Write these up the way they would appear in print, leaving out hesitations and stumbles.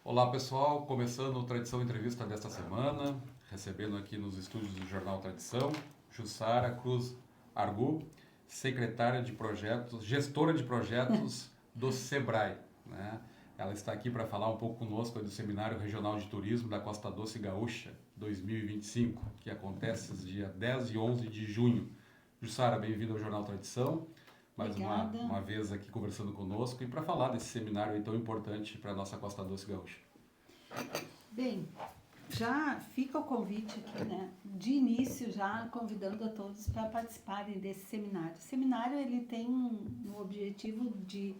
Olá pessoal, começando o Tradição Entrevista desta semana, recebendo aqui nos estúdios do Jornal Tradição, Jussara Cruz Argu, secretária de projetos, gestora de projetos do Sebrae, né? Ela está aqui para falar um pouco conosco do Seminário Regional de Turismo da Costa Doce Gaúcha 2025, que acontece os dias 10 e 11 de junho. Jussara, bem-vinda ao Jornal Tradição. Mais Obrigada. uma vez aqui conversando conosco e para falar desse seminário aí tão importante para a nossa Costa Doce Gaúcha. Bem, já fica o convite aqui, né? De início, já convidando a todos para participarem desse seminário. O seminário ele tem um objetivo de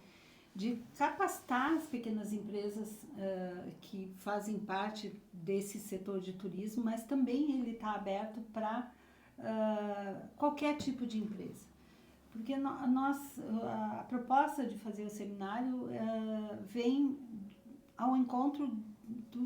capacitar as pequenas empresas que fazem parte desse setor de turismo, mas também ele está aberto para qualquer tipo de empresa. Porque a proposta de fazer o seminário vem ao encontro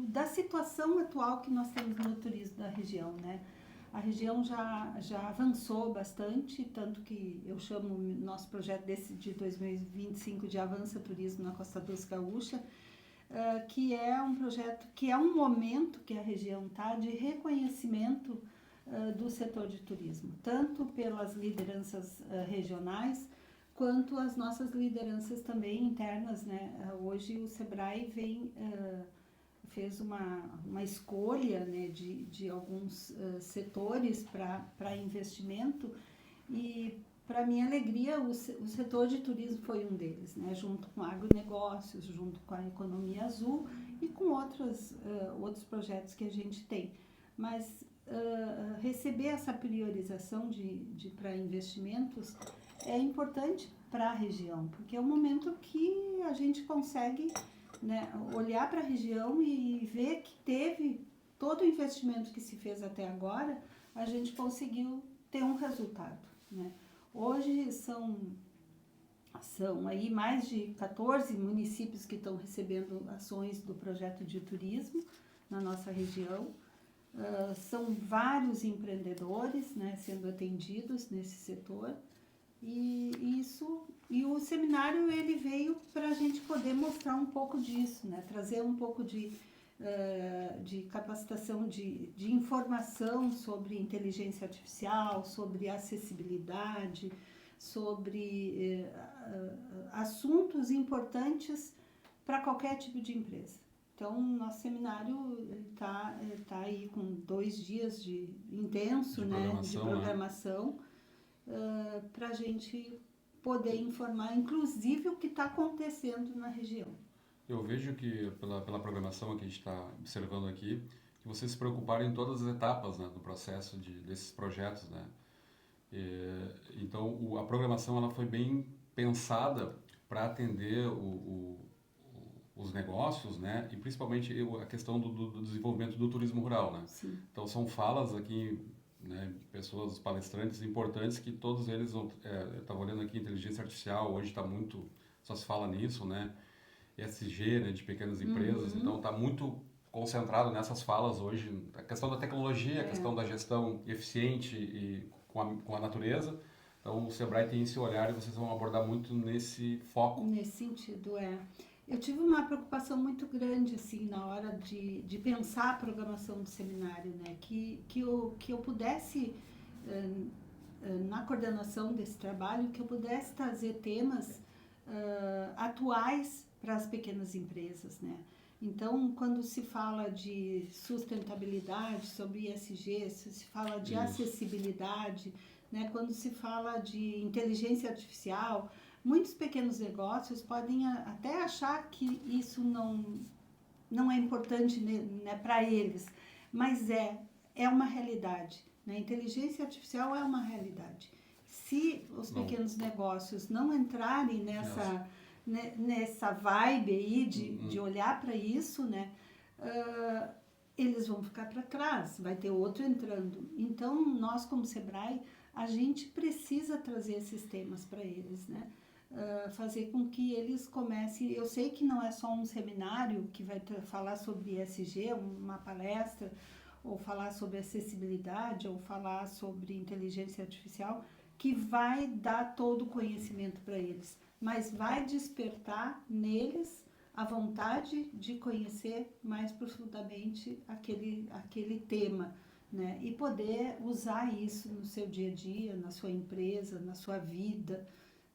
da situação atual que nós temos no turismo da região, né? A região já avançou bastante, tanto que eu chamo o nosso projeto de 2025 de Avança Turismo na Costa Doce Gaúcha, que é um projeto, que é um momento que a região está de reconhecimento do setor de turismo, tanto pelas lideranças regionais, quanto as nossas lideranças também internas, né? Hoje o Sebrae fez uma escolha, né, de alguns setores para investimento e, para minha alegria, o setor de turismo foi um deles, né, junto com agronegócios, junto com a economia azul e com outros projetos que a gente tem. Mas receber essa priorização para investimentos é importante para a região, porque é um momento que a gente consegue, né, olhar para a região e ver que teve todo o investimento que se fez até agora, a gente conseguiu ter um resultado, né? Hoje são aí mais de 14 municípios que estão recebendo ações do projeto de turismo na nossa região. São vários empreendedores, né, sendo atendidos nesse setor. E o seminário ele veio para a gente poder mostrar um pouco disso, né? Trazer um pouco de capacitação, de informação sobre inteligência artificial, sobre acessibilidade, sobre assuntos importantes para qualquer tipo de empresa. Então, nosso seminário tá aí com 2 dias intenso, de programação, para a gente poder informar, inclusive, o que está acontecendo na região. Eu vejo que, pela programação que a gente está observando aqui, que vocês se preocuparam em todas as etapas, né, do processo desses projetos, né? Então, a programação ela foi bem pensada para atender os negócios, né? E principalmente a questão do desenvolvimento do turismo rural, né? Sim. Então, são falas aqui, né, pessoas, palestrantes importantes que todos eles eu estava olhando aqui, inteligência artificial, hoje está muito, só se fala nisso, né? ESG, né, de pequenas empresas, então está muito concentrado nessas falas hoje, a questão da tecnologia, a questão da gestão eficiente e com a natureza. Então o Sebrae tem esse olhar e vocês vão abordar muito nesse foco. Nesse sentido, Eu tive uma preocupação muito grande, assim, na hora de pensar a programação do seminário, né? Que eu pudesse, na coordenação desse trabalho, que eu pudesse trazer temas atuais para as pequenas empresas, né? Então, quando se fala de sustentabilidade, sobre ESG, se fala de acessibilidade, né? Quando se fala de inteligência artificial, muitos pequenos negócios podem até achar que isso não é importante, né, para eles, mas é uma realidade. Né? A inteligência artificial é uma realidade. Se os pequenos negócios não entrarem nessa vibe aí de olhar para isso, né, eles vão ficar para trás, vai ter outro entrando. Então, nós como Sebrae, a gente precisa trazer esses temas para eles, né? Fazer com que eles comecem. Eu sei que não é só um seminário que vai falar sobre ESG, uma palestra, ou falar sobre acessibilidade, ou falar sobre inteligência artificial, que vai dar todo o conhecimento para eles, mas vai despertar neles a vontade de conhecer mais profundamente aquele tema, né? E poder usar isso no seu dia a dia, na sua empresa, na sua vida,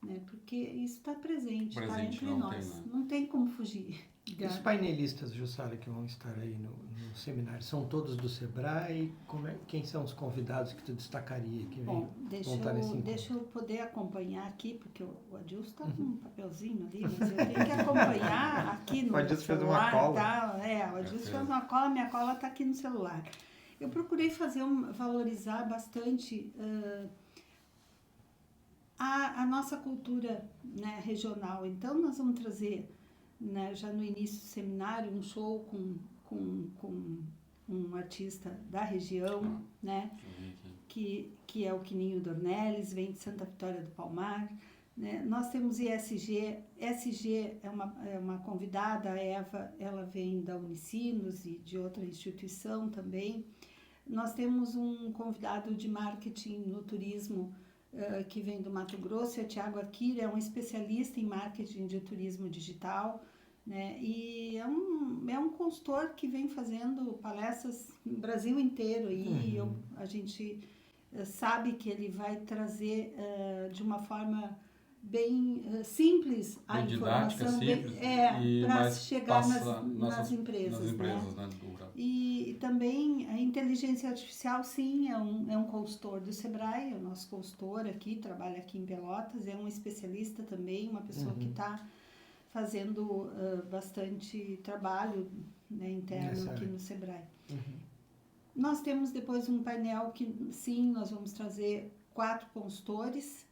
né? Porque isso está presente, está entre nós. Não tem como fugir. Os painelistas, Jussara, que vão estar aí no seminário, são todos do Sebrae? Quem são os convidados que tu destacaria? Bom, deixa eu poder acompanhar aqui, porque o Adilson está com um papelzinho ali, mas eu tenho que acompanhar aqui no o Adilson celular. Fez uma cola. Tá? O Adilson fez uma cola, minha cola está aqui no celular. Eu procurei valorizar bastante a nossa cultura, né, regional. Então, nós vamos trazer, né, já no início do seminário, um show com um artista da região, né, que é o Quininho Dornelles, vem de Santa Vitória do Palmar. Né? Nós temos ISG, SG é uma convidada, a Eva, ela vem da Unicinos e de outra instituição também. Nós temos um convidado de marketing no turismo que vem do Mato Grosso, é Tiago Akira, é um especialista em marketing de turismo digital, né? E é um consultor que vem fazendo palestras no Brasil inteiro e a gente sabe que ele vai trazer de uma forma bem simples a bem informação, para chegar nas empresas, né? E também a inteligência artificial, sim, é um consultor do Sebrae, é o nosso consultor aqui, trabalha aqui em Pelotas, é um especialista também, uma pessoa que está fazendo bastante trabalho, né, interno aqui no Sebrae. Nós temos depois um painel que, sim, nós vamos trazer 4 consultores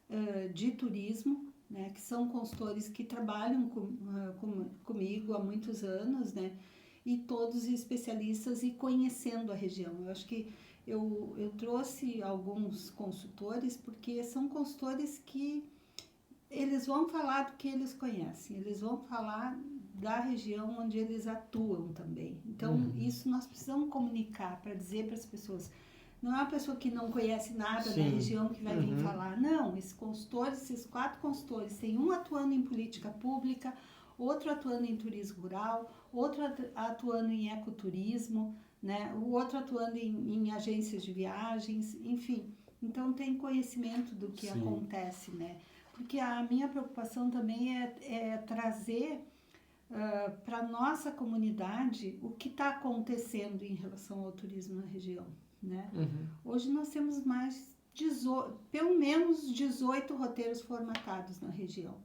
de turismo, né, que são consultores que trabalham comigo há muitos anos, né, e todos especialistas e conhecendo a região. Eu acho que eu trouxe alguns consultores porque são consultores que eles vão falar do que eles conhecem, eles vão falar da região onde eles atuam também. Então, isso nós precisamos comunicar para dizer para as pessoas. Não é uma pessoa que não conhece nada da região que vai vir falar. Não, esses 4 consultores, tem um atuando em política pública, outro atuando em turismo rural, outro atuando em ecoturismo, né? O outro atuando em agências de viagens, enfim. Então, tem conhecimento do que acontece, né? Porque a minha preocupação também é trazer para a nossa comunidade o que está acontecendo em relação ao turismo na região, né? Hoje nós temos pelo menos 18 roteiros formatados na região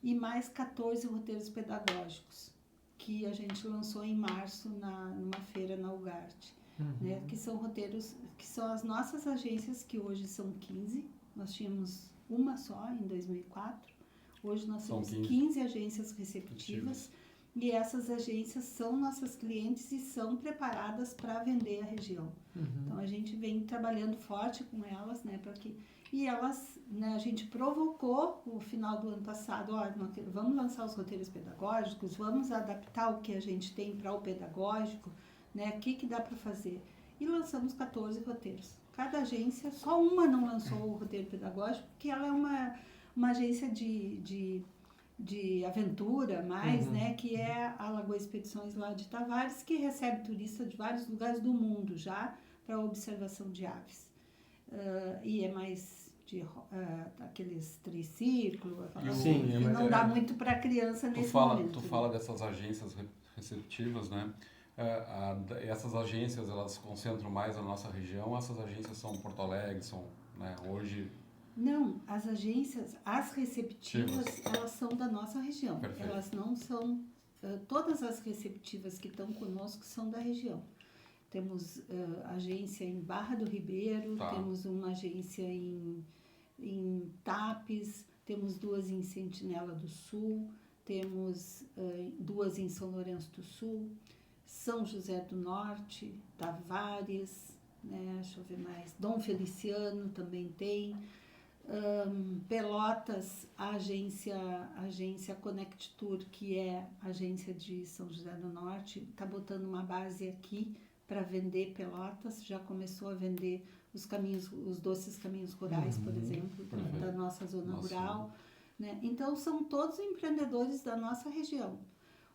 e mais 14 roteiros pedagógicos que a gente lançou em março numa feira na UGART, né? Que são roteiros, que são as nossas agências, que hoje são 15, nós tínhamos uma só em 2004, hoje nós temos 15 agências receptivas e essas agências são nossas clientes e são preparadas para vender a região. Então a gente vem trabalhando forte com elas, né, e elas, né, a gente provocou no final do ano passado, vamos lançar os roteiros pedagógicos, vamos adaptar o que a gente tem para o pedagógico, né, o que dá para fazer. E lançamos 14 roteiros. Cada agência, só uma não lançou o roteiro pedagógico, porque ela é uma agência de aventura, né, que é a Lagoa Expedições lá de Tavares, que recebe turistas de vários lugares do mundo já para observação de aves. E é mais aqueles triciclos, que não dá muito para criança nesse momento. Tu fala dessas agências receptivas, né? Essas agências, elas se concentram mais na nossa região, essas agências são Porto Alegre, são, né, hoje... Não, as agências, as receptivas, elas são da nossa região. Perfeito. Elas não são... todas as receptivas que estão conosco são da região. Temos agência em Barra do Ribeiro, temos uma agência em Tapes, temos 2 em Sentinela do Sul, temos 2 em São Lourenço do Sul, São José do Norte, Tavares, né, deixa eu ver mais, Dom Feliciano também tem, Pelotas, a agência Connect Tour, que é a agência de São José do Norte, está botando uma base aqui para vender Pelotas, já começou a vender os doces caminhos rurais, por exemplo, da nossa zona rural, né? Então são todos empreendedores da nossa região.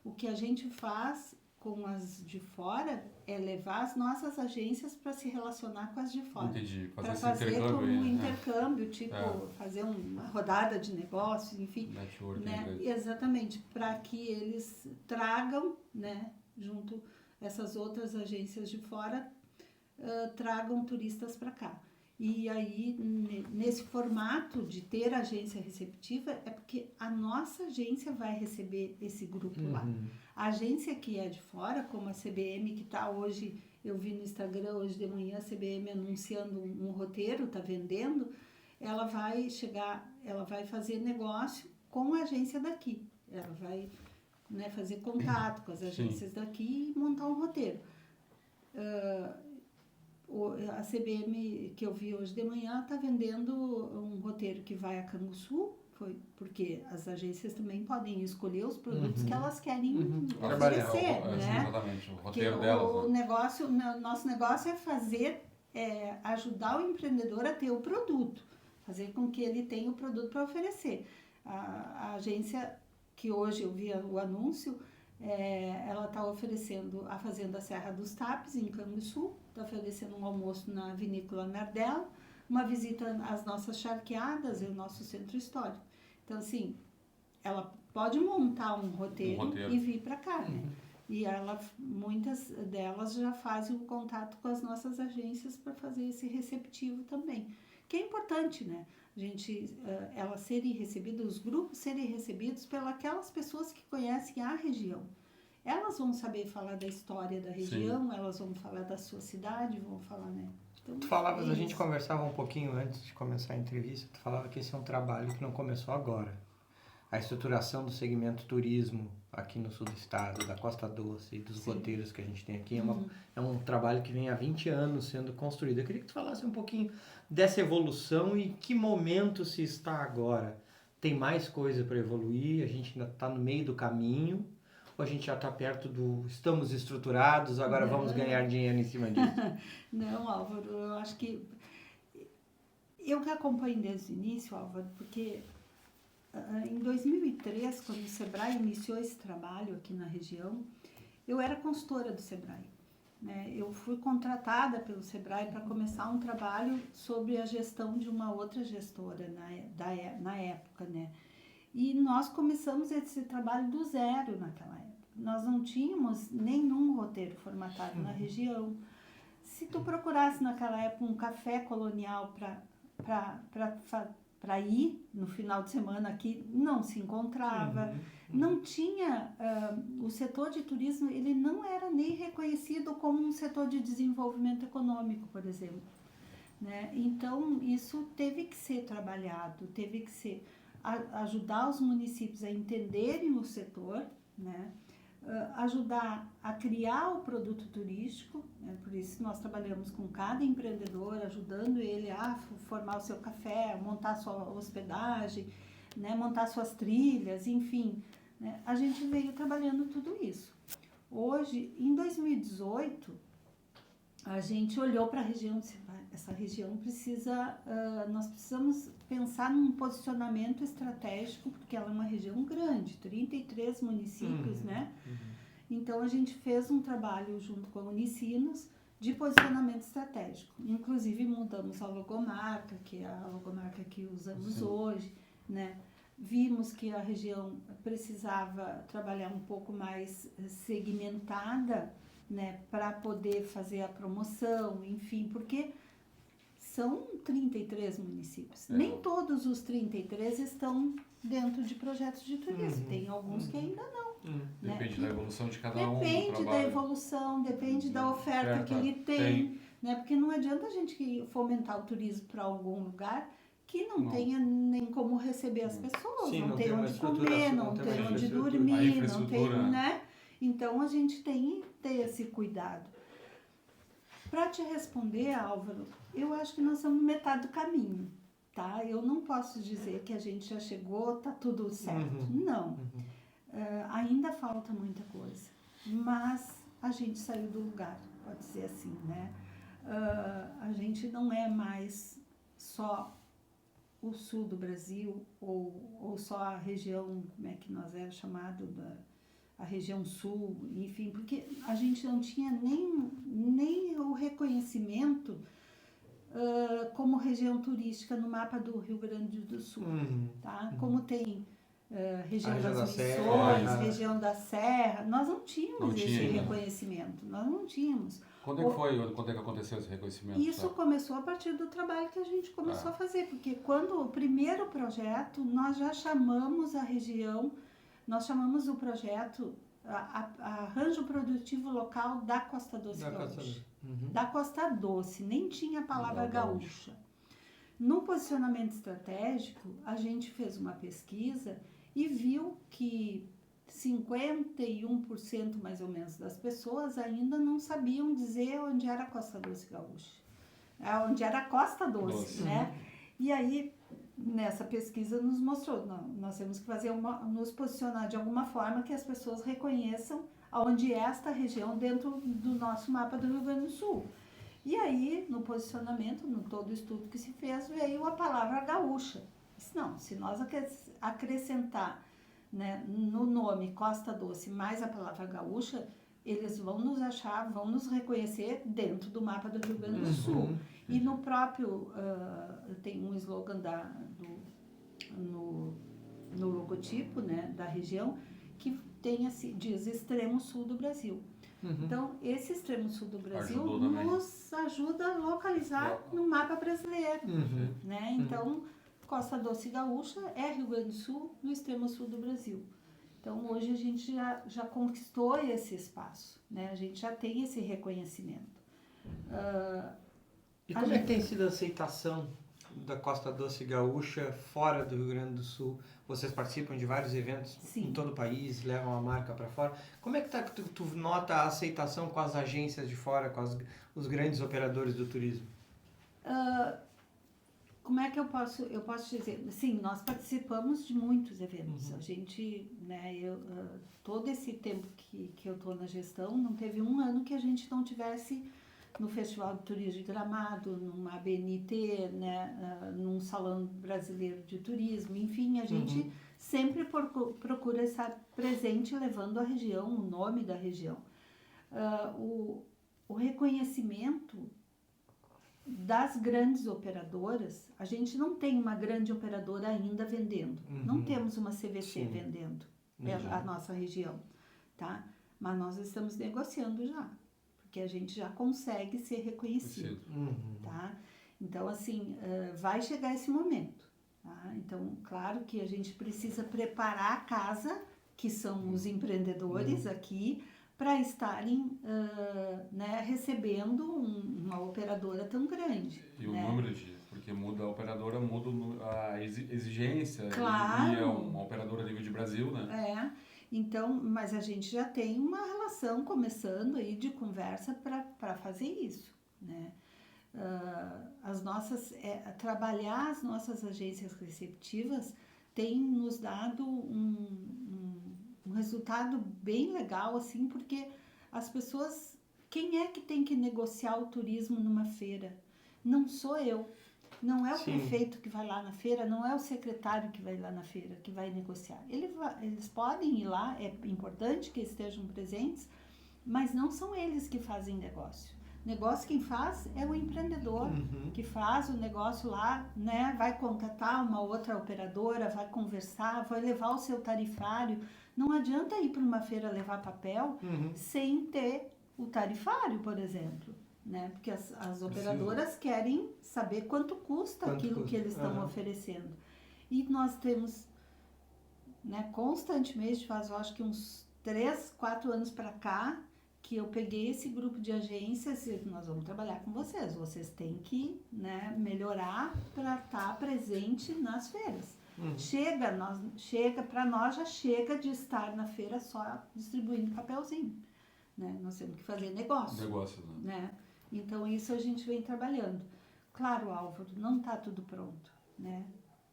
O que a gente faz com as de fora é levar as nossas agências para se relacionar com as de fora. Entendi. Para Esse fazer intercâmbio como aí, um né? intercâmbio, tipo, fazer uma rodada de negócios, enfim. Network, Né? Exatamente, para que eles tragam, né, junto essas outras agências de fora, tragam turistas para cá. E aí, nesse formato de ter agência receptiva, é porque a nossa agência vai receber esse grupo lá. A agência que é de fora, como a CBM, que está hoje, eu vi no Instagram hoje de manhã, a CBM anunciando um roteiro, está vendendo, ela vai chegar, ela vai fazer negócio com a agência daqui. Ela vai, né, fazer contato com as agências daqui e montar um roteiro. A CBM que eu vi hoje de manhã está vendendo um roteiro que vai a Canguçu, porque as agências também podem escolher os produtos que elas querem oferecer, né? Exatamente, o roteiro delas. Nosso negócio é ajudar o empreendedor a ter o produto, fazer com que ele tenha o produto para oferecer. A agência que hoje eu vi o anúncio, ela está oferecendo a Fazenda Serra dos Tapes, em Canguçu, está oferecendo um almoço na Vinícola Nardella, uma visita às nossas charqueadas e o nosso centro histórico. Então, assim, ela pode montar um roteiro e vir para cá, né? E muitas delas já fazem o contato com as nossas agências para fazer esse receptivo também. Que é importante, né? Elas serem recebidas, os grupos serem recebidos pelas aquelas pessoas que conhecem a região. Elas vão saber falar da história da região, elas vão falar da sua cidade, vão falar, né? Então, tu falavas, a gente conversava um pouquinho antes de começar a entrevista, tu falava que esse é um trabalho que não começou agora. A estruturação do segmento turismo aqui no sul do estado, da Costa Doce e dos roteiros que a gente tem aqui, é um trabalho que vem há 20 anos sendo construído. Eu queria que tu falasse um pouquinho dessa evolução e em que momento se está agora. Tem mais coisa para evoluir? A gente ainda está no meio do caminho? Ou a gente já está perto estamos estruturados, agora vamos ganhar dinheiro em cima disso? Não, Álvaro, eu acho que... Eu que acompanho desde o início, Álvaro, porque... Em 2003, quando o Sebrae iniciou esse trabalho aqui na região, eu era consultora do Sebrae, né? Eu fui contratada pelo Sebrae para começar um trabalho sobre a gestão de uma outra gestora na época, né? E nós começamos esse trabalho do zero naquela época. Nós não tínhamos nenhum roteiro formatado na região. Se tu procurasse naquela época um café colonial para ir no final de semana aqui, não se encontrava, não tinha, o setor de turismo, ele não era nem reconhecido como um setor de desenvolvimento econômico, por exemplo, né? Então, isso teve que ser trabalhado, teve que ser, ajudar os municípios a entenderem o setor, né? Ajudar a criar o produto turístico, né? Por isso nós trabalhamos com cada empreendedor, ajudando ele a formar o seu café, montar sua hospedagem, né? Montar suas trilhas, enfim, né? A gente veio trabalhando tudo isso. Hoje, em 2018, a gente olhou para a região e disse, essa região precisa, nós precisamos pensar num posicionamento estratégico, porque ela é uma região grande, 33 municípios, né? Então, a gente fez um trabalho junto com a Unicinos de posicionamento estratégico. Inclusive, mudamos a logomarca, que é a logomarca que usamos hoje, né? Vimos que a região precisava trabalhar um pouco mais segmentada, né, para poder fazer a promoção, enfim, porque são 33 municípios. Nem todos os 33 estão dentro de projetos de turismo. Tem alguns que ainda não. Depende né? da evolução de cada um. Depende da evolução, depende da oferta que ele tem. Né? Porque não adianta a gente fomentar o turismo para algum lugar que não tenha nem como receber as pessoas, Sim, não tem onde comer, não tem onde dormir, não tem, né? Então, a gente tem que ter esse cuidado. Para te responder, Álvaro, eu acho que nós estamos metade do caminho, tá? Eu não posso dizer que a gente já chegou, tá tudo certo. Não. Ainda falta muita coisa, mas a gente saiu do lugar, pode dizer assim, né? A gente não é mais só o sul do Brasil ou só a região, como é que nós é chamado, a região sul, enfim, porque a gente não tinha nem o reconhecimento como região turística no mapa do Rio Grande do Sul, tá? Como tem região das Missões, região da Serra, nós não tínhamos esse reconhecimento, nós não tínhamos. Quando é que aconteceu esse reconhecimento? Isso começou a partir do trabalho que a gente começou a fazer, porque quando o primeiro projeto, nós já chamamos a região, nós chamamos o projeto Arranjo Produtivo Local da Costa Doce Gaúcha. Da Costa Doce, nem tinha a palavra gaúcha. No posicionamento estratégico, a gente fez uma pesquisa e viu que 51% mais ou menos das pessoas ainda não sabiam dizer onde era a Costa Doce Gaúcha. Onde era a Costa Doce, né? E aí, nessa pesquisa nos mostrou, nós temos que nos posicionar de alguma forma que as pessoas reconheçam onde é esta região dentro do nosso mapa do Rio Grande do Sul. E aí, no posicionamento, no todo o estudo que se fez, veio a palavra gaúcha. Não, se nós acrescentar, né, no nome Costa Doce mais a palavra gaúcha, eles vão nos achar, vão nos reconhecer dentro do mapa do Rio Grande do Sul. E no próprio, tem um slogan no logotipo, né, da região, que diz extremo sul do Brasil. Então, esse extremo sul do Brasil nos ajuda a localizar no mapa brasileiro. Né? Então, Costa Doce Gaúcha é Rio Grande do Sul, no extremo sul do Brasil. Então, hoje a gente já conquistou esse espaço, né? A gente já tem esse reconhecimento. E como é que tem sido a aceitação da Costa Doce Gaúcha fora do Rio Grande do Sul? Vocês participam de vários eventos em todo o país, levam a marca para fora. Como é que tu nota a aceitação com as agências de fora, com os grandes operadores do turismo? Como é que eu posso dizer? Sim, nós participamos de muitos eventos. A gente, né, todo esse tempo que eu estou na gestão, não teve um ano que a gente não tivesse no Festival de Turismo de Gramado, numa ABNT, né, num Salão Brasileiro de Turismo, enfim, a gente sempre procura estar presente levando a região, o nome da região. O reconhecimento das grandes operadoras, a gente não tem uma grande operadora ainda vendendo, não temos uma CVC vendendo a nossa região, tá? Mas nós estamos negociando já, porque a gente já consegue ser reconhecido, tá? Então, assim, vai chegar esse momento, tá? Então, claro que a gente precisa preparar a casa, que são os empreendedores aqui, para estarem né, recebendo uma operadora tão grande. E o número porque muda a operadora, muda a exigência, claro. E é uma operadora a nível de Brasil, né? Então, mas a gente já tem uma relação começando aí de conversa para fazer isso, né? Trabalhar as nossas agências receptivas tem nos dado um resultado bem legal, assim, porque as pessoas... Quem é que tem que negociar o turismo numa feira? Não sou eu. Não é o prefeito que vai lá na feira, não é o secretário que vai lá na feira, que vai negociar. Eles podem ir lá, é importante que estejam presentes, mas não são eles que fazem negócio. Negócio quem faz é o empreendedor, que faz o negócio lá, né? Vai contratar uma outra operadora, vai conversar, vai levar o seu tarifário. Não adianta ir para uma feira levar papel sem ter o tarifário, por exemplo, né? Porque as operadoras querem saber quanto custa aquilo que eles estão oferecendo. E nós temos, né, constantemente, faz eu acho que uns 3, 4 anos para cá, que eu peguei esse grupo de agências e nós vamos trabalhar com vocês. Vocês têm que, né, melhorar para estar presente nas feiras. Para nós já chega de estar na feira só distribuindo papelzinho, né? Nós temos que fazer negócio, né? Então isso a gente vem trabalhando. Claro, Álvaro, não está tudo pronto, né?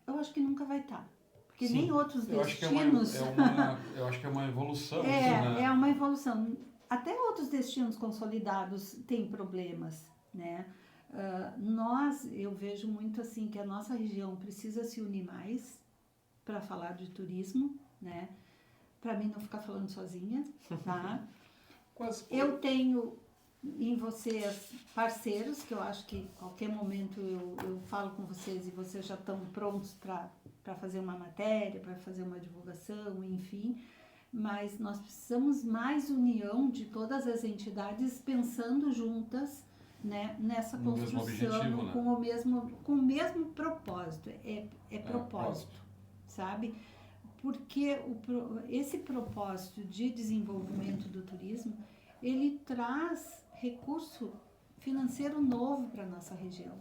Eu acho que nunca vai estar, porque nem outros destinos. Eu acho que é uma evolução. É uma evolução. Até outros destinos consolidados têm problemas, né? Eu vejo muito assim que a nossa região precisa se unir mais para falar de turismo, né? para mim não ficar falando sozinha, tá? Quase. Eu tenho em vocês parceiros, que eu acho que a qualquer momento eu falo com vocês e vocês já estão prontos para fazer uma matéria, para fazer uma divulgação, enfim. Mas nós precisamos mais união de todas as entidades pensando juntas, né, nessa No mesmo construção, objetivo, né? com o mesmo propósito. É propósito, sabe? Porque esse propósito de desenvolvimento do turismo, ele traz recurso financeiro novo para a nossa região.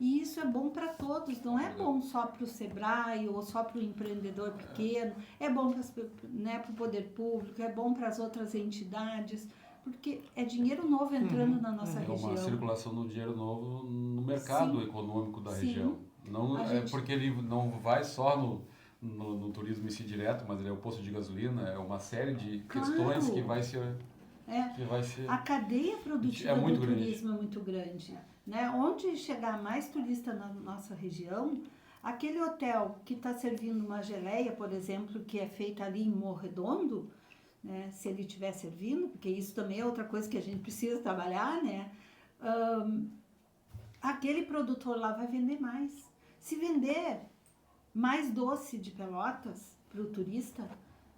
E isso é bom para todos, não é bom só para o Sebrae ou só para o empreendedor pequeno, é bom para o poder público, é bom para as outras entidades, porque é dinheiro novo entrando na nossa região. É uma circulação do dinheiro novo no mercado econômico da região. Não porque ele não vai só no turismo em si direto, mas ele é o posto de gasolina, é uma série de questões que vai ser... A cadeia produtiva do turismo é muito grande. Né? Onde chegar mais turista na nossa região, aquele hotel que está servindo uma geleia, por exemplo, que é feita ali em Morro Redondo, né? Se ele estiver servindo, porque isso também é outra coisa que a gente precisa trabalhar, né? Aquele produtor lá vai vender mais. Se vender mais doce de Pelotas para o turista,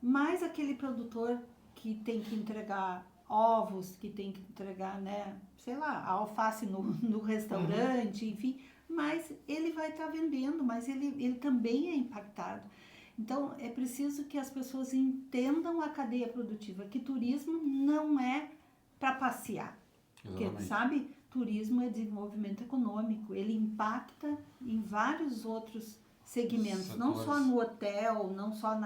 mais aquele produtor que tem que entregar ovos, que tem que entregar, né, sei lá, a alface no restaurante, enfim, mas ele vai estar vendendo, mas ele também é impactado. Então, é preciso que as pessoas entendam a cadeia produtiva, que turismo não é para passear. Porque, sabe, turismo é desenvolvimento econômico, ele impacta em vários outros segmentos, não só no hotel, não só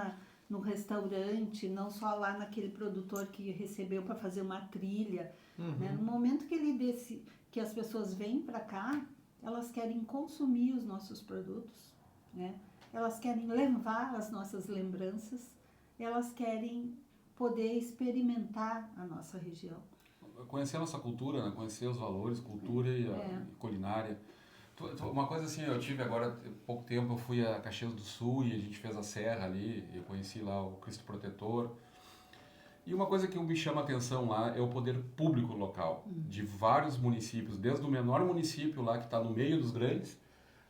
no restaurante, não só lá naquele produtor que recebeu para fazer uma trilha. Né? No momento que as pessoas vêm para cá, elas querem consumir os nossos produtos, né? Elas querem levar as nossas lembranças, elas querem poder experimentar a nossa região. Conhecer a nossa cultura, né? Conhecer os valores, cultura e culinária. Uma coisa assim, eu tive agora, há pouco tempo, eu fui a Caxias do Sul e a gente fez a serra ali, eu conheci lá o Cristo Protetor. E uma coisa que me chama a atenção lá é o poder público local, de vários municípios, desde o menor município lá que está no meio dos grandes,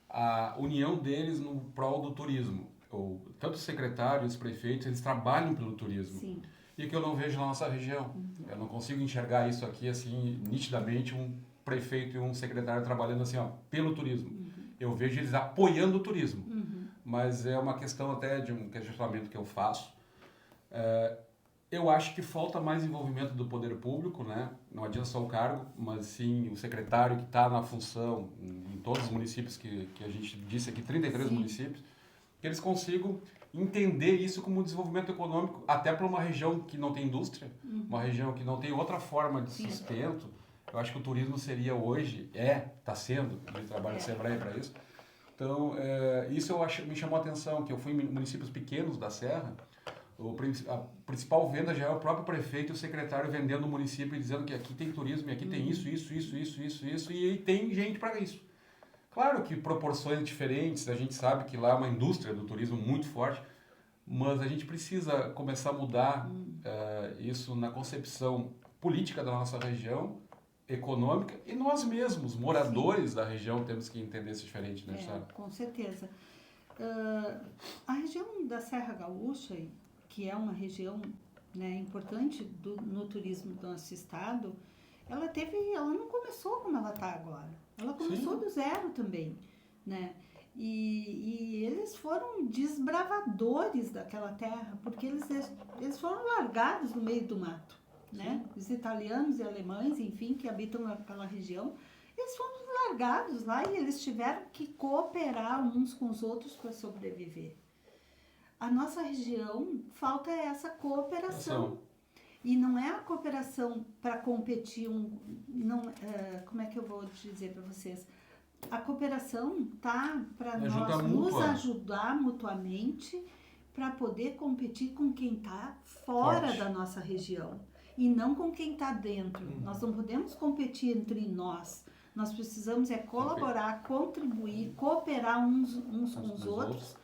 a união deles no prol do turismo. Tanto os secretários, os prefeitos, eles trabalham pelo turismo. Sim. E que eu não vejo na nossa região. Eu não consigo enxergar isso aqui assim, nitidamente, um prefeito e um secretário trabalhando assim, ó, pelo turismo. Eu vejo eles apoiando o turismo. Mas é uma questão até de um questionamento que eu faço. Eu acho que falta mais envolvimento do poder público, né? Não adianta só o cargo, mas sim o secretário que está na função em todos os municípios que a gente disse aqui, 33 municípios, que eles consigam entender isso como desenvolvimento econômico, até para uma região que não tem indústria, uma região que não tem outra forma de sustento. Eu acho que o turismo seria hoje, está sendo, de trabalho do Sebrae para isso. Então, isso me chamou a atenção, que eu fui em municípios pequenos da Serra, a principal venda já é o próprio prefeito e o secretário vendendo o município e dizendo que aqui tem turismo, e aqui tem isso, e tem gente para isso. Claro que proporções diferentes, a gente sabe que lá é uma indústria do turismo muito forte, mas a gente precisa começar a mudar isso na concepção política da nossa região, econômica, e nós mesmos, moradores da região, temos que entender isso diferente, né, Sara? Com certeza. A região da Serra Gaúcha, que é uma região, né, importante no turismo do nosso estado, ela não começou como ela está agora. Ela começou do zero também, né? E eles foram desbravadores daquela terra, porque eles foram largados no meio do mato, né? Os italianos e alemães, enfim, que habitam aquela região, eles foram largados lá e eles tiveram que cooperar uns com os outros para sobreviver. A nossa região, falta essa cooperação. E não é a cooperação para competir, como é que eu vou dizer para vocês? A cooperação tá para nós nos ajudar mutuamente para poder competir com quem está fora da nossa região e não com quem está dentro. Nós não podemos competir entre nós. Nós precisamos colaborar, contribuir, cooperar uns com os outros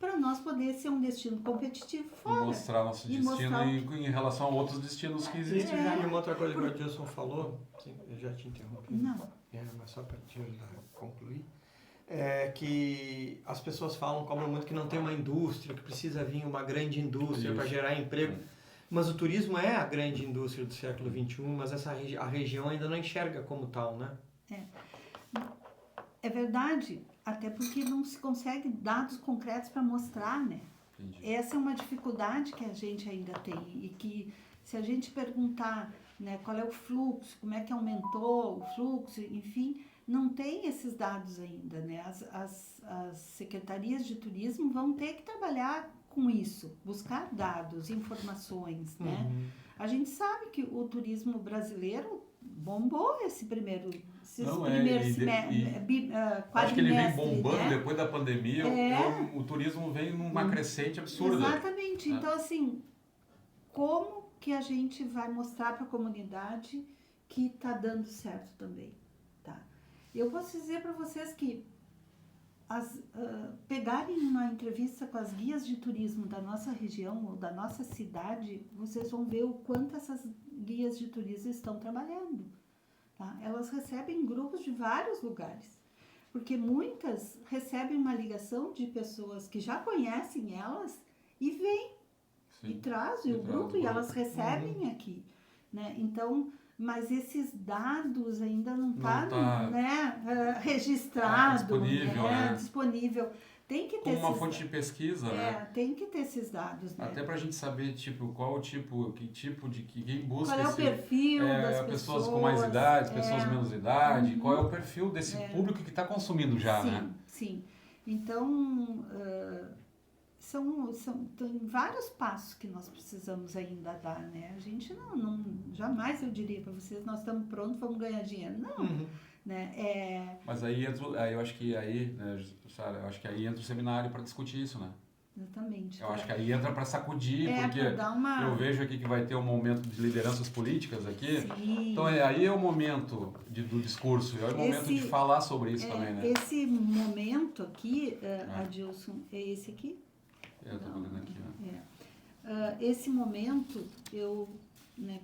para nós poder ser um destino competitivo E fora. mostrar nosso E destino mostrar em relação a outros destinos que existem. E uma outra coisa que o Adilson falou, sim, eu já te interrompi. Não. Mas só para te ajudar a concluir, é que as pessoas cobram muito que não tem uma indústria, que precisa vir uma grande indústria para gerar emprego. Mas o turismo é a grande indústria do século XXI, mas a região ainda não enxerga como tal, né? É verdade, até porque não se consegue dados concretos para mostrar, né? Entendi. Essa é uma dificuldade que a gente ainda tem e que se a gente perguntar, né, qual é o fluxo, como é que aumentou o fluxo, enfim, não tem esses dados ainda, né? As secretarias de turismo vão ter que trabalhar com isso, buscar dados, informações, né? A gente sabe que o turismo brasileiro bombou esses primeiros acho que ele vem quadrimestre, bombando, né? depois da pandemia, o turismo vem numa crescente absurda. Exatamente. Então, assim, como que a gente vai mostrar para a comunidade que está dando certo também, tá? Eu posso dizer para vocês que pegarem uma entrevista com as guias de turismo da nossa região ou da nossa cidade, vocês vão ver o quanto essas guias de turismo estão trabalhando, tá? Elas recebem grupos de vários lugares, porque muitas recebem uma ligação de pessoas que já conhecem elas e vêm e trazem o grupo e elas recebem aqui, né? Então, mas esses dados ainda não tá, né, registrado, disponível, né? Disponível. Tem que ter como uma fonte de pesquisa, né? Tem que ter esses dados, né? Até pra gente saber, tipo, qual o tipo, quem busca qual é o perfil das pessoas com mais idade, pessoas menos idade, qual é o perfil desse público que está consumindo já, né? Sim. Então, tem vários passos que nós precisamos ainda dar, né? A gente jamais eu diria para vocês, nós estamos prontos, vamos ganhar dinheiro. Não, né? Mas aí eu acho que né, Sara, eu acho que aí entra o seminário para discutir isso, né? Exatamente. Eu acho que aí entra para sacudir, porque eu vejo aqui que vai ter um momento de lideranças políticas aqui. Sim. Então aí é o momento do discurso, é o momento de falar sobre isso também, né? Esse momento aqui, Adilson, é esse aqui? Eu estou olhando aqui, né? Esse momento eu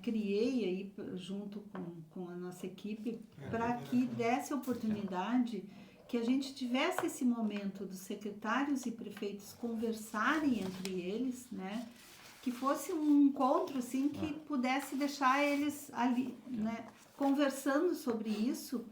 criei aí junto com a nossa equipe para que desse oportunidade que a gente tivesse esse momento dos secretários e prefeitos conversarem entre eles, né? Que fosse um encontro assim que pudesse deixar eles ali, né, conversando sobre isso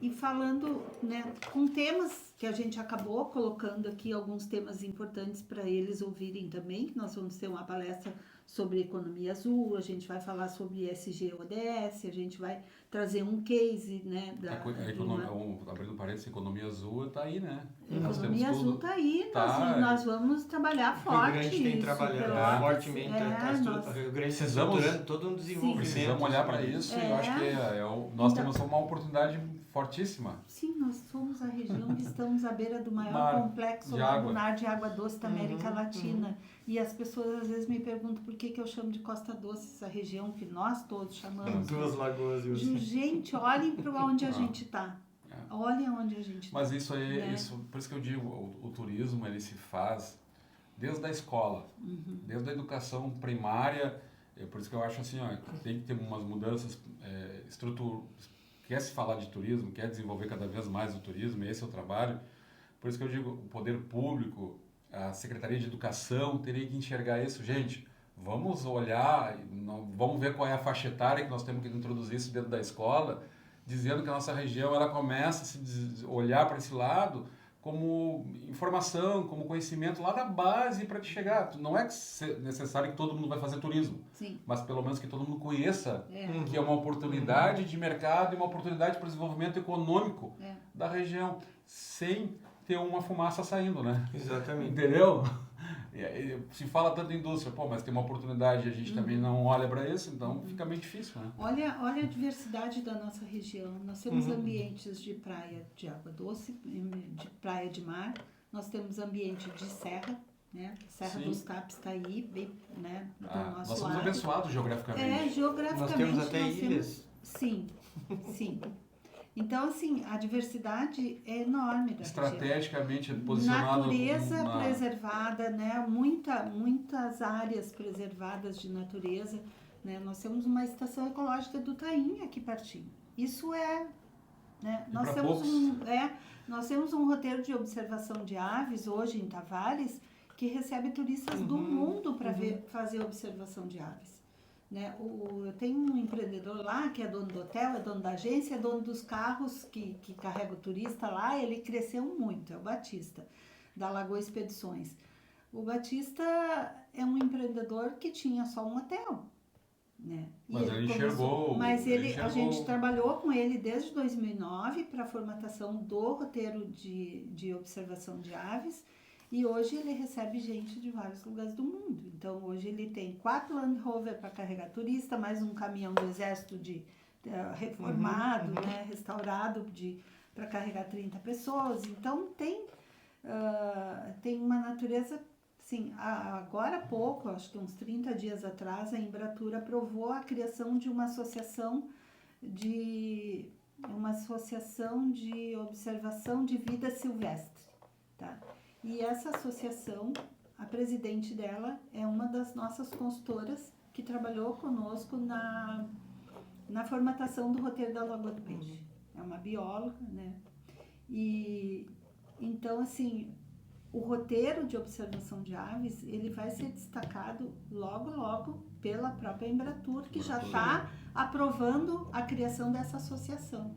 e falando, né, com temas que a gente acabou colocando aqui, alguns temas importantes para eles ouvirem também, que nós vamos ter uma palestra sobre economia azul, a gente vai falar sobre ESG ODS, a gente vai trazer um case, né? Abrindo parênteses, economia azul está aí, né? Economia azul está aí, nós vamos trabalhar forte. O Rio Grande tem trabalhado fortemente, o Rio Grande estruturando todo um desenvolvimento. Precisamos olhar para isso e eu acho que nós temos uma oportunidade fortíssima. Sim, nós somos a região que estamos à beira do maior complexo lagunar de água doce da América Latina. E as pessoas às vezes me perguntam por que eu chamo de Costa Doce essa região que nós todos chamamos. Duas lagoas. Gente, olhem para onde a gente está. Olhem onde a gente está. Mas isso aí, por isso que eu digo, o turismo ele se faz desde a escola, desde a educação primária. Por isso que eu acho assim, que tem que ter umas mudanças estruturais. Quer se falar de turismo, quer desenvolver cada vez mais o turismo, esse é o trabalho. Por isso que eu digo, o poder público, a Secretaria de Educação teria que enxergar isso. Gente, vamos olhar, vamos ver qual é a faixa etária que nós temos que introduzir isso dentro da escola, dizendo que a nossa região ela começa a se olhar para esse lado como informação, como conhecimento lá da base para te chegar. Não é necessário que todo mundo vai fazer turismo, mas pelo menos que todo mundo conheça que é uma oportunidade de mercado e uma oportunidade para o desenvolvimento econômico da região, sem ter uma fumaça saindo, né? Exatamente. Entendeu? Se fala tanto em indústria, mas tem uma oportunidade e a gente também não olha para isso, então fica meio difícil, né? Olha a diversidade da nossa região. Nós temos ambientes de praia de água doce, de praia de mar, nós temos ambiente de serra, né? Serra dos Capes está aí, bem, né, do nosso lado. Nós somos abençoados geograficamente. Geograficamente. Nós temos até ilhas. Sim. Então, assim, a diversidade é enorme da região. Estrategicamente posicionado Natureza preservada, né? Muitas áreas preservadas de natureza, né? Nós temos uma estação ecológica do Taim aqui pertinho. Isso é, né? Nós temos um roteiro de observação de aves hoje em Tavares que recebe turistas do mundo para fazer observação de aves. Né? Eu tenho um empreendedor lá que é dono do hotel, é dono da agência, é dono dos carros que carrega o turista lá. Ele cresceu muito, é o Batista, da Lagoa Expedições. O Batista é um empreendedor que tinha só um hotel. Né? Mas ele enxergou. A gente trabalhou com ele desde 2009 para a formatação do roteiro de observação de aves. E hoje ele recebe gente de vários lugares do mundo. Então, hoje ele tem 4 Land Rover para carregar turista, mais um caminhão do Exército reformado, né, restaurado, para carregar 30 pessoas. Então, tem uma natureza... Sim, agora há pouco, acho que uns 30 dias atrás, a Embratur aprovou a criação de uma associação de observação de vida silvestre, tá? E essa associação, a presidente dela é uma das nossas consultoras que trabalhou conosco na formatação do roteiro da Lagoa do Peixe. É uma bióloga, né? E então, assim, o roteiro de observação de aves, ele vai ser destacado logo, logo pela própria Embratur, que já está aprovando a criação dessa associação.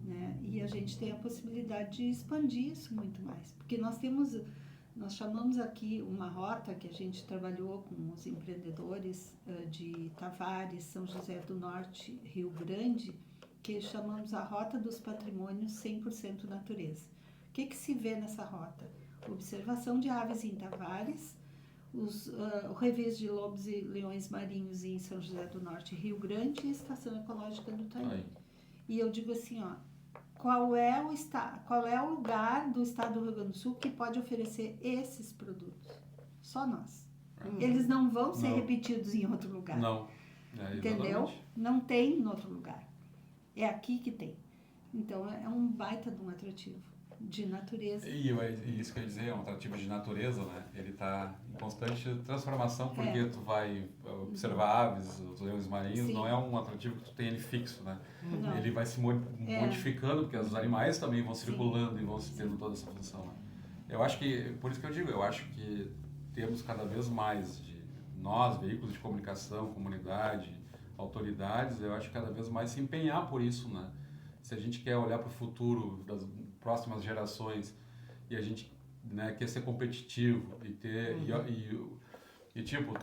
Né? E a gente tem a possibilidade de expandir isso muito mais. Porque nós chamamos aqui uma rota que a gente trabalhou com os empreendedores de Tavares, São José do Norte, Rio Grande, que chamamos a Rota dos Patrimônios 100% Natureza. O que se vê nessa rota? Observação de aves em Tavares, o revis de lobos e leões marinhos em São José do Norte, Rio Grande e Estação Ecológica do Taim. E eu digo assim, qual é o lugar do estado do Rio Grande do Sul que pode oferecer esses produtos? Só nós. Eles não vão ser repetidos em outro lugar. Não. Entendeu? Não tem em outro lugar. É aqui que tem. Então, é um baita de um atrativo de natureza. E isso quer dizer, é um atrativo de natureza, né? Ele está em constante transformação, porque tu vai observar aves, os leões marinhos. Sim. Não é um atrativo que tu tem ele fixo, né? Não. Ele vai se modificando, porque os animais também vão circulando e vão tendo toda essa função. Né? Eu acho que, por isso que eu digo, eu acho que temos cada vez mais nós, veículos de comunicação, comunidade, autoridades, eu acho que cada vez mais se empenhar por isso, né? Se a gente quer olhar para o futuro das próximas gerações e a gente, né, quer ser competitivo e ter tipo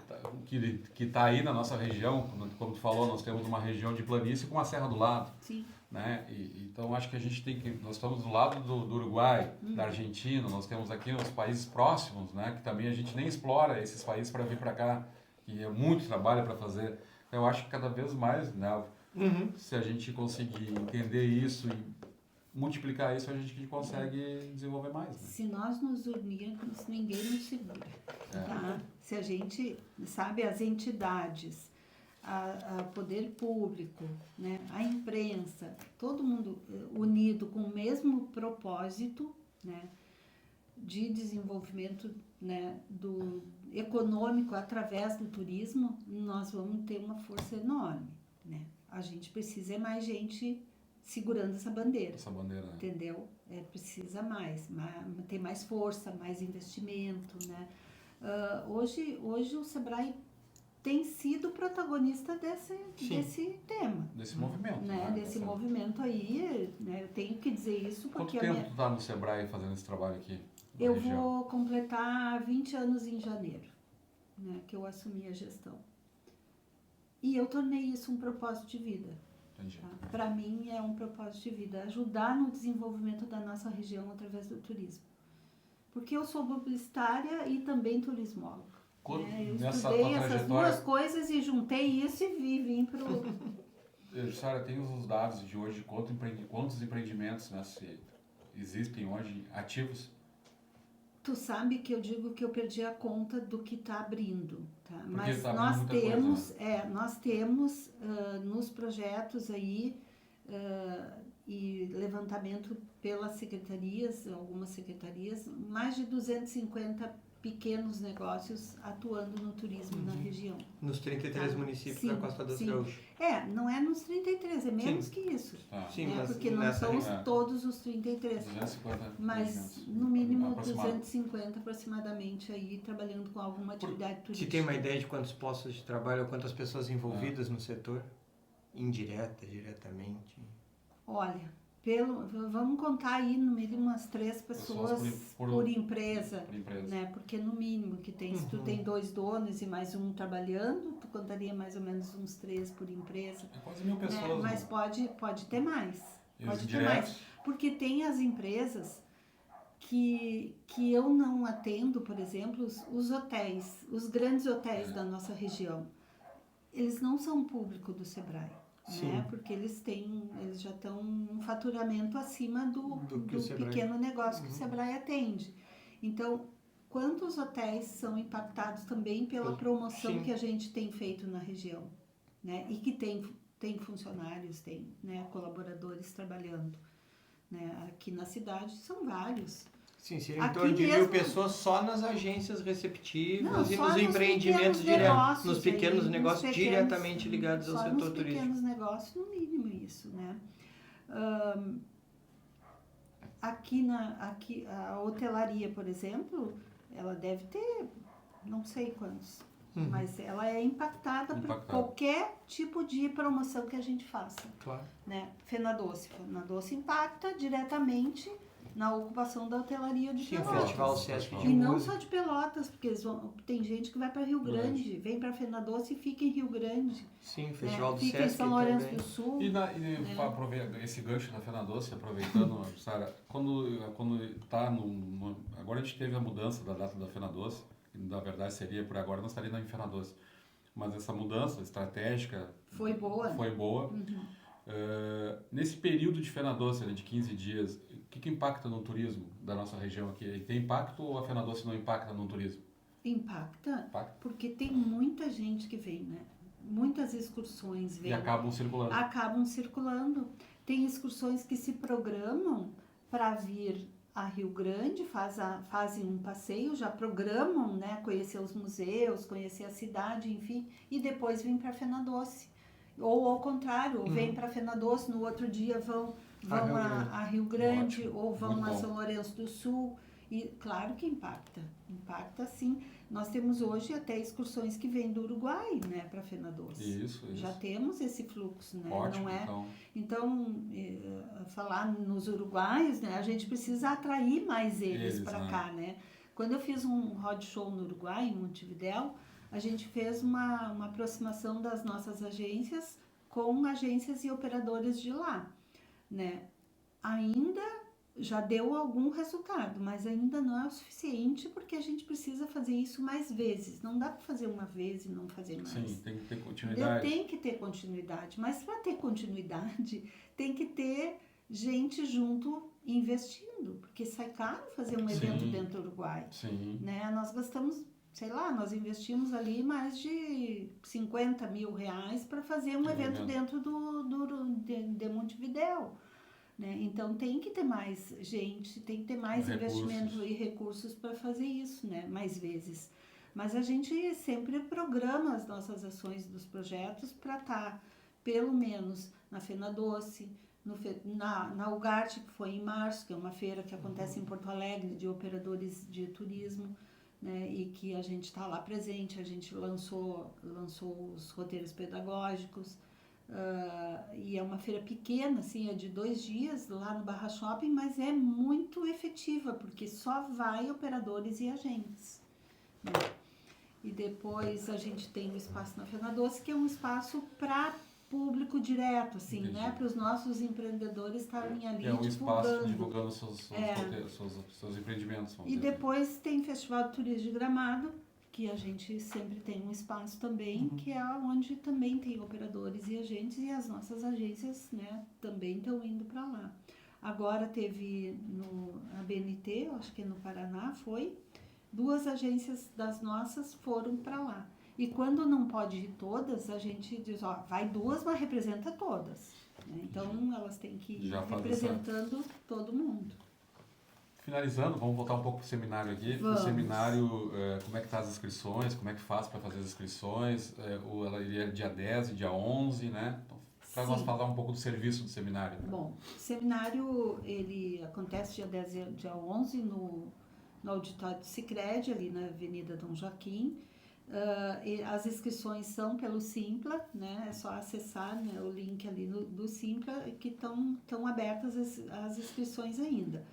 que está aí na nossa região, como tu falou, nós temos uma região de planície com a serra do lado. Sim. Né? Então acho que a gente nós estamos do lado do Uruguai, da Argentina, nós temos aqui os países próximos, né, que também a gente nem explora esses países para vir para cá, que é muito trabalho para fazer. Então, eu acho que cada vez mais, né, se a gente conseguir entender isso e multiplicar isso, a gente consegue desenvolver mais. Né? Se nós nos unirmos, ninguém nos segura. Tá? Se a gente, sabe, as entidades, o poder público, né, a imprensa, todo mundo unido com o mesmo propósito, né, de desenvolvimento, né, do econômico através do turismo, nós vamos ter uma força enorme. Né? A gente precisa mais gente segurando essa bandeira. Né? Entendeu? Precisa ter mais força, mais investimento. Né? Hoje o Sebrae tem sido protagonista desse tema. Desse movimento. Né? Desse movimento aí, né? Eu tenho que dizer isso porque... Quanto tempo tu está no Sebrae fazendo esse trabalho aqui? Eu vou completar 20 anos em janeiro, né? Que eu assumi a gestão. E eu tornei isso um propósito de vida. Entendi. Tá? Para mim é um propósito de vida, ajudar no desenvolvimento da nossa região através do turismo. Porque eu sou publicitária e também turismóloga. Eu estudei essas duas coisas e juntei isso e vim para o... Jussara, tem os dados de hoje, quantos empreendimentos, né, existem hoje ativos? Tu sabe que eu digo que eu perdi a conta do que está abrindo, tá? Mas tá nós temos nos projetos aí e levantamento pelas secretarias, algumas secretarias, mais de 250 pequenos negócios atuando no turismo na região. Nos 33 municípios da Costa do Gaúcho. Não é nos 33, é menos que isso. Sim, mas porque não são todos os 33. 250 mas no mínimo 250 aproximadamente aí trabalhando com alguma atividade turística. Se tem uma ideia de quantos postos de trabalho ou quantas pessoas envolvidas no setor? Indireta, diretamente? Olha, vamos contar aí no mínimo umas 3 pessoas por empresa, né? Porque no mínimo que tem, se tu tem 2 donos e mais um trabalhando, tu contaria mais ou menos uns 3 por empresa. É quase 1.000 pessoas. Mas pode ter mais. Pode ter mais. Porque tem as empresas que eu não atendo, por exemplo, os hotéis, os grandes hotéis da nossa região. Eles não são público do Sebrae. Né? Porque eles já estão um faturamento acima do pequeno negócio que o Sebrae atende. Então, quantos hotéis são impactados também pela promoção que a gente tem feito na região, né? E que tem funcionários, tem, né, colaboradores trabalhando, né? Aqui na cidade são vários. Sim, seriam em torno de 1.000 pessoas só nas agências receptivas e nos empreendimentos diretos, nos pequenos negócios diretamente ligados ao setor turístico. Nos pequenos negócios, no mínimo isso, né? Aqui a hotelaria, por exemplo, ela deve ter, não sei quantos, mas ela é impactada por qualquer tipo de promoção que a gente faça. Claro. Né? FenaDoce impacta diretamente na ocupação da hotelaria de Pelotas. Sim, o Festival Sesc de E não Música. só de Pelotas, porque tem gente que vai para Rio Grande, vem para FenaDoce e fica em Rio Grande. Sim, o Festival do fica Sesc em São Lourenço também. do Sul. Aproveita esse gancho da FenaDoce, aproveitando, Sara, quando está agora a gente teve a mudança da data da FenaDoce, que na verdade seria por agora, não estaria na FenaDoce, mas essa mudança estratégica foi boa. Nesse período de FenaDoce, de 15 dias, o que impacta no turismo da nossa região aqui? Tem impacto ou a FenaDoce não impacta no turismo? Impacta, porque tem muita gente que vem, né? Muitas excursões vêm. E acabam circulando. Tem excursões que se programam para vir a Rio Grande, fazem um passeio, já programam, né? Conhecer os museus, conhecer a cidade, enfim, e depois vêm para FenaDoce. Ou ao contrário, vêm para FenaDoce, no outro dia vão a Rio Grande. Ótimo. Ou vão a São Lourenço do Sul. E claro que impacta sim. Nós temos hoje até excursões que vêm do Uruguai, né, para FenaDoce. Isso. Já temos esse fluxo, né? Ótimo, não é? Então, falar nos uruguaios, né, a gente precisa atrair mais eles para cá, né? Quando eu fiz um roadshow no Uruguai, em Montevidéu, a gente fez uma aproximação das nossas agências com agências e operadores de lá, né? Ainda já deu algum resultado, mas ainda não é o suficiente porque a gente precisa fazer isso mais vezes. Não dá para fazer uma vez e não fazer mais. Sim, tem que ter continuidade. Tem que ter continuidade, mas para ter continuidade tem que ter gente junto investindo, porque sai caro fazer um evento dentro do Uruguai. Sim. Né? Nós gastamos, nós investimos ali mais de 50 mil reais para fazer um evento dentro de Montevidéu. Né? Então tem que ter mais gente, tem que ter mais investimento e recursos para fazer isso, né? Mais vezes. Mas a gente sempre programa as nossas ações dos projetos para estar, pelo menos, na FenaDoce, na UGART, que foi em março, que é uma feira que acontece em Porto Alegre, de operadores de turismo, né? E que a gente está lá presente, a gente lançou os roteiros pedagógicos. E é uma feira pequena, assim, é de 2 dias lá no Barra Shopping, mas é muito efetiva, porque só vai operadores e agentes, né? E depois a gente tem o espaço na FenaDoce, que é um espaço para público direto, assim, né? Para os nossos empreendedores estarem ali divulgando. É um espaço divulgando seus empreendimentos. E depois tem Festival de Turismo de Gramado, que a gente sempre tem um espaço também, que é onde também tem operadores e agentes, e as nossas agências, né, também estão indo para lá. Agora teve na BNT, acho que no Paraná, 2 agências das nossas foram para lá. E quando não pode ir todas, a gente diz, vai 2, mas representa todas. né? Então, elas têm que ir Já faz representando todo mundo. Finalizando, vamos voltar um pouco para o seminário aqui. Vamos. O seminário, como é que tá as inscrições? Como é que faz para fazer as inscrições? Ela iria dia 10 e dia 11, né? Então, para nós falar um pouco do serviço do seminário. Bom, o seminário, ele acontece dia 10 e dia 11 no auditório do Sicredi, ali na Avenida Dom Joaquim. As inscrições são pelo Simpla, né? É só acessar, né, o link ali do Simpla, que estão abertas as inscrições ainda.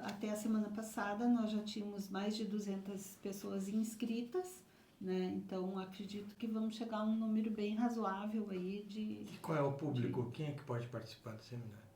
Até a semana passada nós já tínhamos mais de 200 pessoas inscritas, né? Então acredito que vamos chegar a um número bem razoável aí de... E qual é o público? Quem é que pode participar do seminário?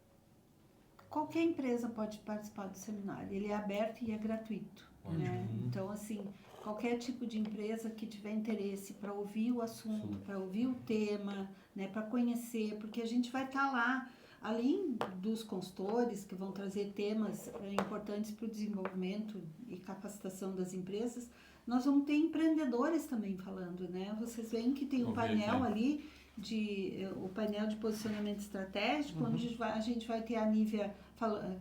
Qualquer empresa pode participar do seminário, ele é aberto e é gratuito, né? Então, assim, qualquer tipo de empresa que tiver interesse para ouvir o assunto, para ouvir o tema, né, para conhecer, porque a gente vai estar lá, além dos consultores que vão trazer temas importantes para o desenvolvimento e capacitação das empresas, nós vamos ter empreendedores também falando, né? Vocês veem que tem um painel ali, o painel de posicionamento estratégico, onde a gente vai ter a Nívia,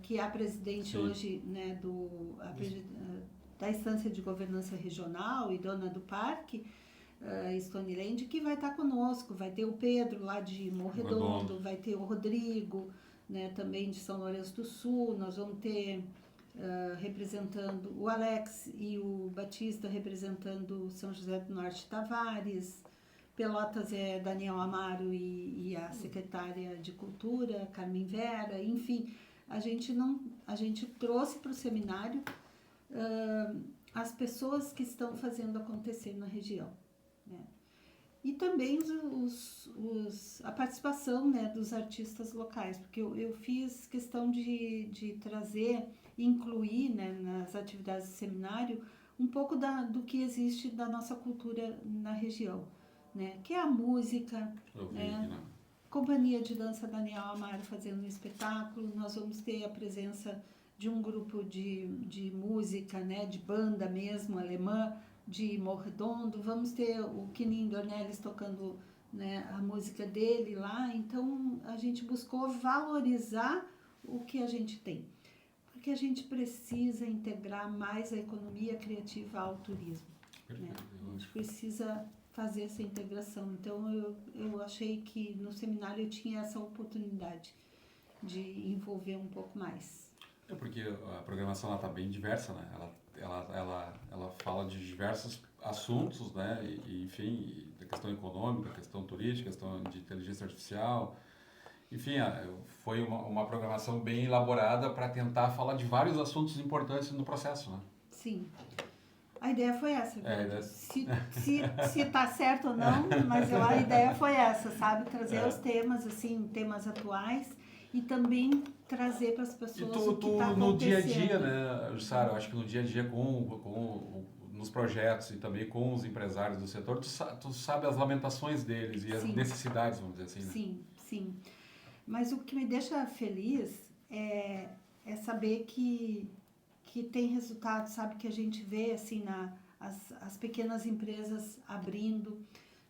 que é a presidente hoje, né, da instância de governança regional e dona do parque, Stoneland, que vai estar conosco. Vai ter o Pedro lá de Morredondo, vai ter o Rodrigo, né, também de São Lourenço do Sul. Nós vamos ter representando o Alex e o Batista representando São José do Norte Tavares. Pelotas é Daniel Amaro e a secretária de Cultura, Carmen Vera. Enfim, a gente trouxe para o seminário as pessoas que estão fazendo acontecer na região, né? E também a participação, né, dos artistas locais, porque eu fiz questão de trazer, incluir, né, nas atividades do seminário um pouco do que existe da nossa cultura na região, né, que é a música, né? Companhia de Dança Daniel Amaro fazendo um espetáculo. Nós vamos ter a presença de um grupo de música, né, de banda mesmo, alemã, de Morredondo. Vamos ter o Quininho Dornelles tocando, né, a música dele lá. Então, a gente buscou valorizar o que a gente tem, porque a gente precisa integrar mais a economia criativa ao turismo, né? A gente precisa fazer essa integração. Então, eu achei que no seminário eu tinha essa oportunidade de envolver um pouco mais. Porque a programação está bem diversa, né? Ela fala de diversos assuntos, né? Enfim, da questão econômica, questão turística, questão de inteligência artificial. Enfim, foi uma programação bem elaborada para tentar falar de vários assuntos importantes no processo, né? Sim. A ideia foi essa. Se tá certo ou não, mas a ideia foi essa, sabe? Trazer os temas, assim, temas atuais e também trazer para as pessoas o que está acontecendo. No dia a dia, né, Jussara, eu acho que no dia a dia nos projetos e também com os empresários do setor, tu sabe as lamentações deles e as necessidades, vamos dizer assim, né? Sim, sim. Mas o que me deixa feliz é saber que tem resultado, sabe? Que a gente vê, assim, as pequenas empresas abrindo,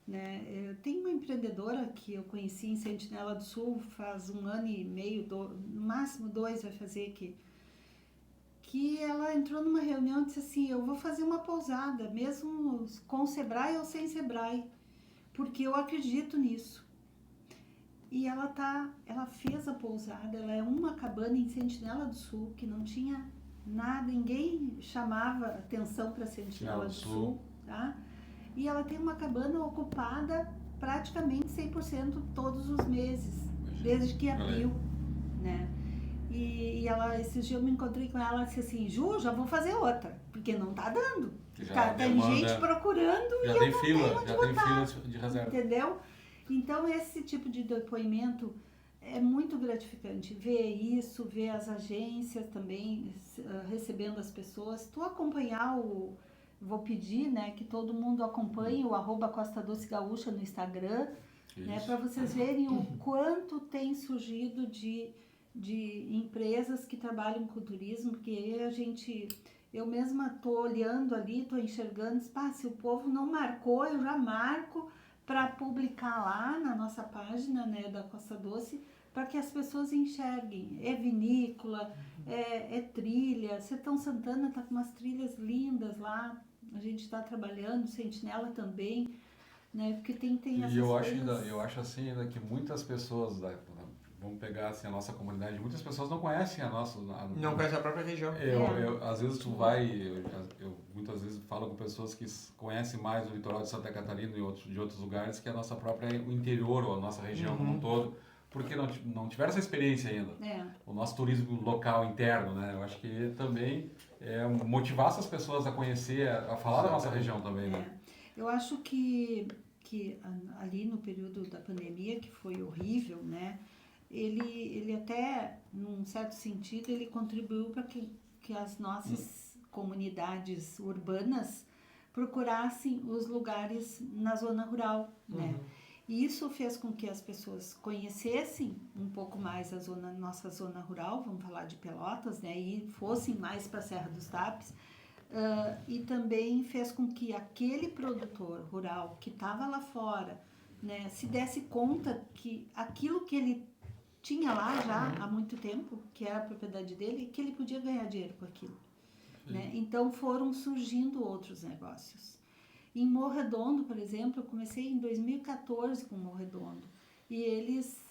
né? Eu tenho uma empreendedora que eu conheci em Sentinela do Sul faz 1 ano e meio, no máximo 2 vai fazer, que ela entrou numa reunião e disse assim: eu vou fazer uma pousada, mesmo com o Sebrae ou sem Sebrae, porque eu acredito nisso. E ela fez a pousada, ela é uma cabana em Sentinela do Sul, que não tinha nada, ninguém chamava atenção para Sentinela do Sul, tá? E ela tem uma cabana ocupada praticamente 100% todos os meses, desde que abriu, né? E esses dias eu me encontrei com ela e disse assim: Ju, já vou fazer outra, porque não tá dando. Tem gente procurando e eu não tenho onde botar, fila de reserva. Entendeu? Então, esse tipo de depoimento é muito gratificante, ver isso, ver as agências também recebendo as pessoas. Tu acompanhar vou pedir, né, que todo mundo acompanhe o @Costa Doce Gaúcha no Instagram, né, para vocês verem o quanto tem surgido de empresas que trabalham com turismo, porque eu mesma tô olhando ali, tô enxergando, se o povo não marcou, eu já marco, para publicar lá na nossa página, né, da Costa Doce, para que as pessoas enxerguem. É vinícola, é trilha. Sertão Santana está com umas trilhas lindas lá. A gente está trabalhando, Sentinela também, né? Porque tem essas coisas. Eu acho assim ainda que muitas pessoas, vamos pegar assim a nossa comunidade, muitas pessoas não conhecem a nossa... Não conhece a própria região. Às vezes tu vai, eu muitas vezes falo com pessoas que conhecem mais o litoral de Santa Catarina e de outros lugares que a nossa própria, o interior ou a nossa região como um todo, porque não tiveram essa experiência ainda. O nosso turismo local interno, né? Eu acho que também motivar essas pessoas a conhecer, a falar da nossa região também, né? Eu acho que ali no período da pandemia, que foi horrível, né? Ele até, num certo sentido, ele contribuiu para que as nossas comunidades urbanas procurassem os lugares na zona rural, né? E isso fez com que as pessoas conhecessem um pouco mais nossa zona rural, vamos falar de Pelotas, né? E fossem mais para a Serra dos Tapes. E também fez com que aquele produtor rural que estava lá fora, né, se desse conta que aquilo que ele tinha lá já há muito tempo, que era a propriedade dele, que ele podia ganhar dinheiro com aquilo. Né? Então foram surgindo outros negócios. Em Morredondo, por exemplo, eu comecei em 2014 com Morredondo. E eles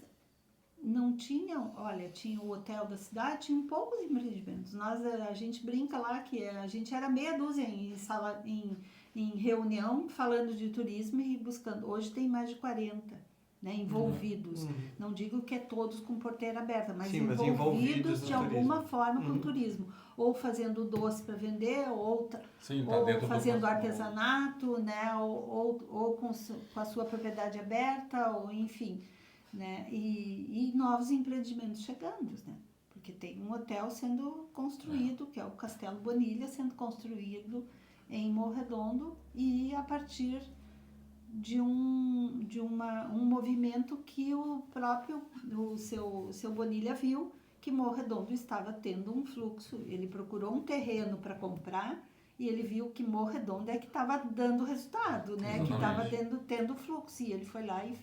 não tinham, tinha o hotel da cidade, tinham poucos empreendimentos. A gente brinca lá que a gente era meia dúzia em reunião falando de turismo e buscando. Hoje tem mais de 40, né, envolvidos. Não digo que é todos com porteira aberta, mas envolvidos de alguma forma com o turismo. Ou fazendo doce para vender, ou fazendo artesanato, né, ou com a sua propriedade aberta, ou enfim. Né? E novos empreendimentos chegando, né? Porque tem um hotel sendo construído, que é o Castelo Bonilha, sendo construído em Morredondo, e a partir de um movimento que o seu Bonilha viu que Morredondo estava tendo um fluxo. Ele procurou um terreno para comprar e ele viu que Morredondo é que estava dando resultado, né? Exatamente. Que estava tendo fluxo, e ele foi lá e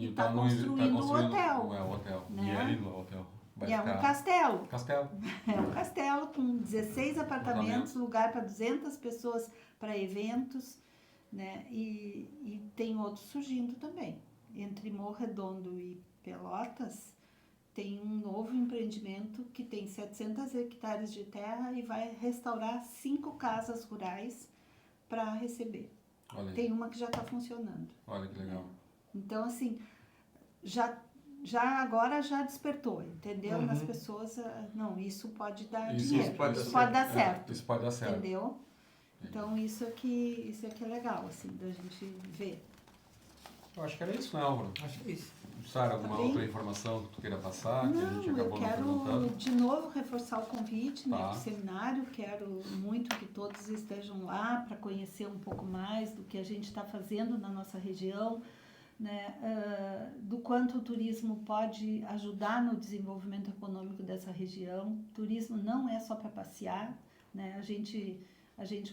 está construindo o hotel. O hotel. Né? E ali no hotel. Um castelo. Castelo. É um castelo com 16 apartamentos, lugar para 200 pessoas para eventos, né? E tem outros surgindo também. Entre Morredondo e Pelotas, tem um novo empreendimento que tem 700 hectares de terra e vai restaurar 5 casas rurais para receber. Tem uma que já está funcionando. Olha que legal. Então, assim, agora já despertou, entendeu? Nas pessoas, não, isso pode dar dinheiro, isso pode dar certo. Isso pode dar certo. Entendeu? Então, isso aqui é legal, assim, da gente ver. Eu acho que era isso, né, Álvaro? Acho que é isso. Sara, alguma outra informação que tu queira passar? Não, que a gente acabou eu quero perguntando? de novo reforçar o convite, né, do seminário. Quero muito que todos estejam lá para conhecer um pouco mais do que a gente está fazendo na nossa região, né, do quanto o turismo pode ajudar no desenvolvimento econômico dessa região. Turismo não é só para passear, né? A gente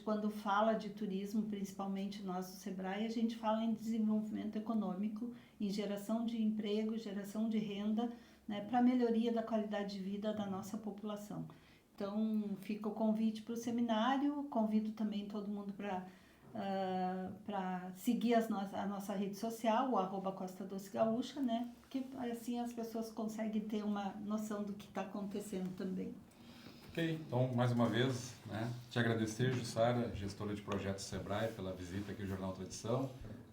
quando fala de turismo, principalmente nós do Sebrae, a gente fala em desenvolvimento econômico, em geração de emprego, geração de renda, né, para a melhoria da qualidade de vida da nossa população. Então, fica o convite para o seminário, convido também todo mundo para seguir a nossa rede social, o @Costa Doce Gaúcha, né? Porque assim as pessoas conseguem ter uma noção do que está acontecendo também. Ok, então mais uma vez, né, te agradecer, Jussara, gestora de projetos Sebrae, pela visita aqui ao Jornal Tradição,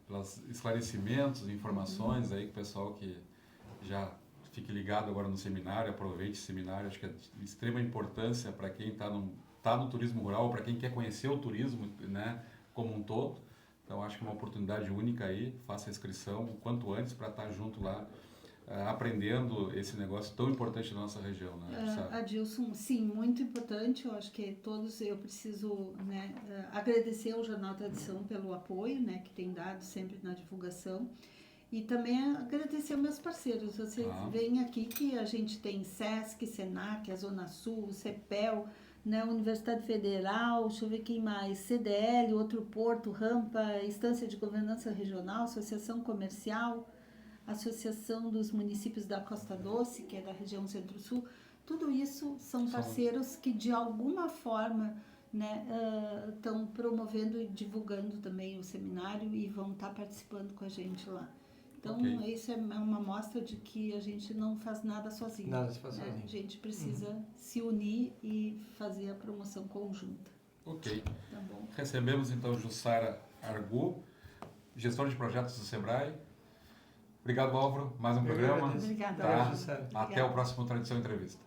pelos esclarecimentos, informações aí que o pessoal que já fique ligado agora no seminário, aproveite esse seminário, acho que é de extrema importância para quem está no turismo rural, para quem quer conhecer o turismo, né, como um todo. Então acho que é uma oportunidade única aí, faça a inscrição o quanto antes para estar junto lá, aprendendo esse negócio tão importante na nossa região, né? Adilson, sim, muito importante. Eu acho que eu preciso, né, agradecer ao Jornal Tradição pelo apoio, né, que tem dado sempre na divulgação, e também agradecer aos meus parceiros. Vocês veem aqui que a gente tem SESC, SENAC, a Zona Sul, o CEPEL, né? Universidade Federal, deixa eu ver quem mais, CDL, Outro Porto, Rampa, Instância de Governança Regional, Associação Comercial, Associação dos Municípios da Costa Doce, que é da região Centro-Sul. Tudo isso são parceiros que, de alguma forma, né, estão promovendo e divulgando também o seminário e vão estar participando com a gente lá. Então, isso é uma amostra de que a gente não faz nada sozinho. Nada se faz né? sozinho. A gente precisa se unir e fazer a promoção conjunta. Ok. Tá bom? Recebemos então Jussara Argu, gestora de projetos do Sebrae. Obrigado, Álvaro. Mais um programa. agradeço. Obrigada. Tá? Jussara. Até o próximo Tradição Entrevista.